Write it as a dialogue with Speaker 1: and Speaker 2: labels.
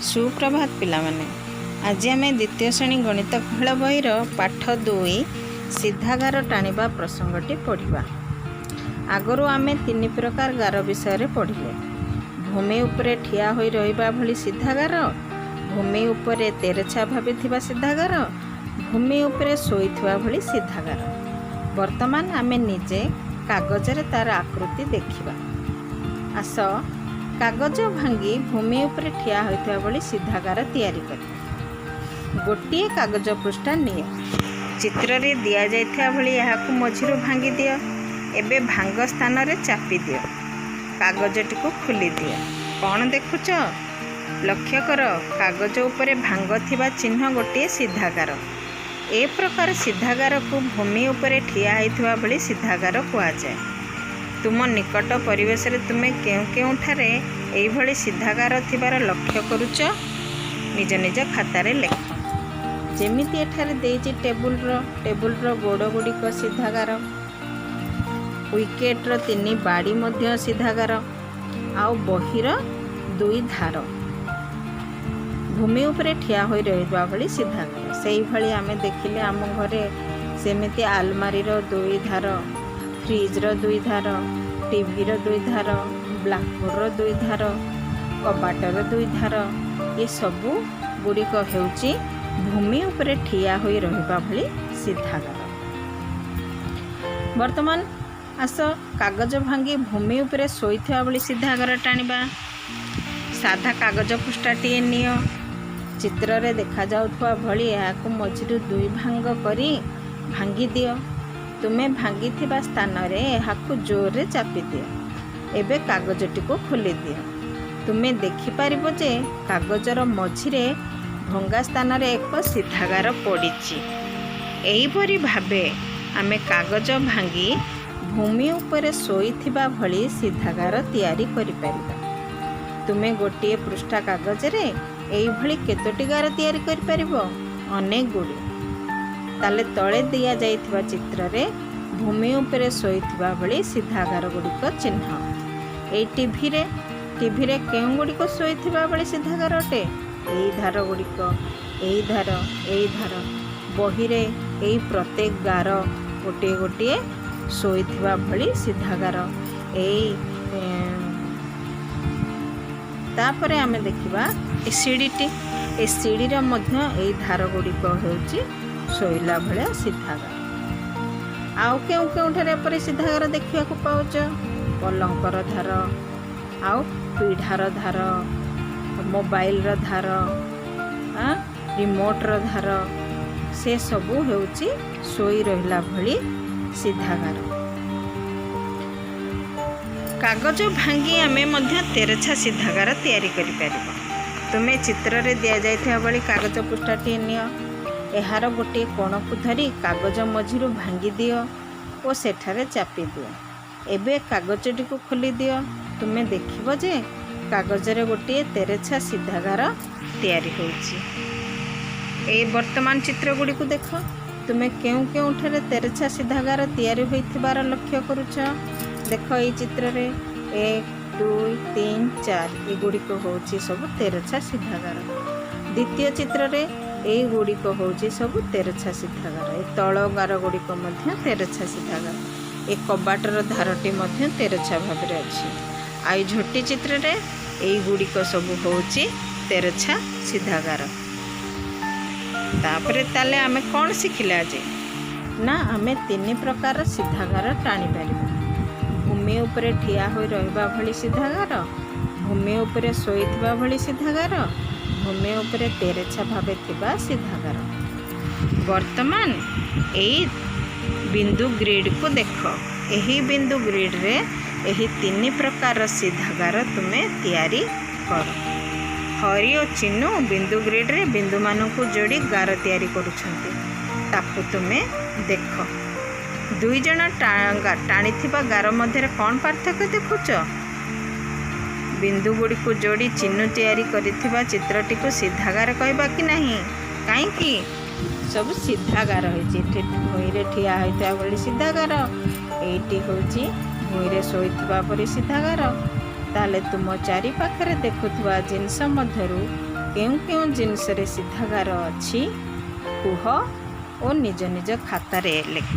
Speaker 1: सुप्रभात पिलामाने। आज आम द्वितीय श्रेणी गणित खेल बहीर पाठ 2 सीधा टाणिबा प्रसंगटी पढ़ा। आगरू आम 3 प्रकार गार विषय पढ़िले। भूमि उपरे ठिया होई रहिबा भली सीधा गार, भूमि उपरे तेरेछा भावी थिबा सीधा गार, भूमि उपरे शोइथिबा भली सीधा गार। वर्तमान आम निजे कागज रे तार आकृति देखिबा। आस कागज भांगी भूमि उपरे ठिया होइथिबा भली सीधा गार तैयारी करिबा। गोटिए कागज पृष्ठा नियो, चित्र रे दिया जाइथिबा भली याकु मझिरु भांगी दियो। एबे भांग स्थान रे चापी दियो, कागजटी को खोली दियो। कौन देखुच? लक्ष्य कर, कागज उपरे भांग थिबा चिन्ह गोटिए सीधा गार। ए प्रकार सीधा गार को भूमि उपरे ठिया होइथिबा भली सीधा गार कुआ जाय। तुम निकट परिवेश रे तुमे केउठारे एई भली सीधा गार थिबार लक्ष्य करूच? निज निज खातारे लेख। जेमिति एठारे देइछि टेबुल रो गोड़ गुड़िक सीधा गार, विकेट रो 3 बाड़ी मध्य सीधा गार, आउ बहिर 2 धार भूमि उपरे ठिया होई रहिबा भली सीधा गार। सेई भली आमे देखिले आम घरे सेमिति आलमारी रो 2 धार, फ्रिज रो 2 धार, टीवी रो 2 धार, ब्लैकबोर्ड रो 2 धार, कबाट रो 2 धार, ये सबू गुड़िक हेउची भूमि उपरे ठिया होई रहिबा भली सीधा गार। वर्तमान आस कागज भांगी भूमि उपरे शोइथिबा भली सीधा गार टाणिबा। साधा कागज पृष्ठाटीए नियो, चित्र रे देखा जाउथवा भली याकु मझिरु 2 भांग करी भांगी दियो। तुमे भांगी थिबा स्थान रे याकु जोर रे चापी दियो। एबे कागजटी को खोली दियो। तुमे देखि पारिबो जे कागजर मझिरे भंगा स्थान रे एक सीधा गार पड़िछि। एई परि भाबे आमे कागज भांगी भूमि उपरे शोइथिबा भली सीधा गार तैयारी करि परिबा। तुमे गोटिए पृष्ठा कागज रे एई भली केतोटी गार तैयारी करि परिबो? अनेक गुडी। ताले तले दिया जाइथिबा चित्र रे भूमि उपरे शोइथिबा भली सीधा गार गुड़िक चिन्ह। एई टीवी रे केउ गुड़िक शोइथिबा भली सीधा गार अटे? एई धार गुड़िक, एई धार, एई धार। बही रे एई प्रत्येक गार गोटिए गोटिए शोइथिबा भली सीधा गार। एई तापरे आमे देखिबा ए सीढ़ी रे मध्य एई धार गुड़िक हेउची शोइला भले सीधा गार। आउ केउठारे पर सीधा गार देखा पाउच? पलंकर धार, आउ पीढ़ार धार, मोबाइल रो धार, रिमोट रो धार, से सबू हेउची सोई रहिला भली सीधा गार। कागज भांगी आमे मध्य तेरेछा सीधा गार तैयारी करि परिबो। तुमे चित्र रे दिया जाइथिबा भली कागज पृष्ठाटी नियो, एहार गोटे कोणकु धरी कागज मझिरु भांगी दियो और सेठारे चापी दियो। एबे कागजटी को खोली दियो। तुमे देखिबो जे कागज रे गोटे तेरेछा सीधा गार तैयारी होउची। ए वर्तमान चित्र गुडी को देखो। तुमे केउठारे तेरेछा सीधा गार तैयारी होइथिबार लक्ष्य करूछ? देखो ए चित्र रे 1 2 3 4 ए गुडी को होउची सब तेरेछा सीधा गार। द्वितीय चित्र रे ए गुड़िक होउची सब तेरेछा सीधा गार। ए तळ गार गुड़िक मध्य तेरेछा सीधा गार। ए कबाटर धारटी मध्य तेरेछा भाव रे अछि। आई झोटी चित्र रे ए गुड़िक सब होउची तेरेछा सीधा गार। तापरे ताले आमे कोन सिखिला जे ना आमे 3 प्रकार सीधा गार टाणी पारिबा। भूमि उपरे ठिया होई रहिबा भली सीधा गार, भूमि उपरे शोइथिबा भली सीधा गार, भूमि उपरे तेरेछा भावे थिबा सीधा गार। वर्तमान एई बिंदु ग्रिड को देख। एही बिंदु ग्रिड रे एही 3 प्रकार सीधा गार तुमे तैयारी कर। हरि और चिन्नू बिंदु ग्रिड रे बिंदु मानू को जोड़ी गार तैयारी करूछंती। ताकू तुमे देख। 2 जण टाणी थिबा गार मध्य रे कोन पार्थक्य देखुच? बिंदु गुड़ी को जोड़ी चिन्ह तैयारी करिथिबा चित्रटी को सीधा गार कहबा कि नहीं? काईकि सब सीधा गार होइछि। भूमि रे ठिया होइथिबा भली सीधा गार, एइटी होइछि भूमि रे शोइथिबा परि सीधा गार। ताले तुम चारि पाखरे देखुथुवा जिनस मध्यरु केउं केउं जिनिसरे सीधा गार अछि कुह ओ निज निज खातारे लेख।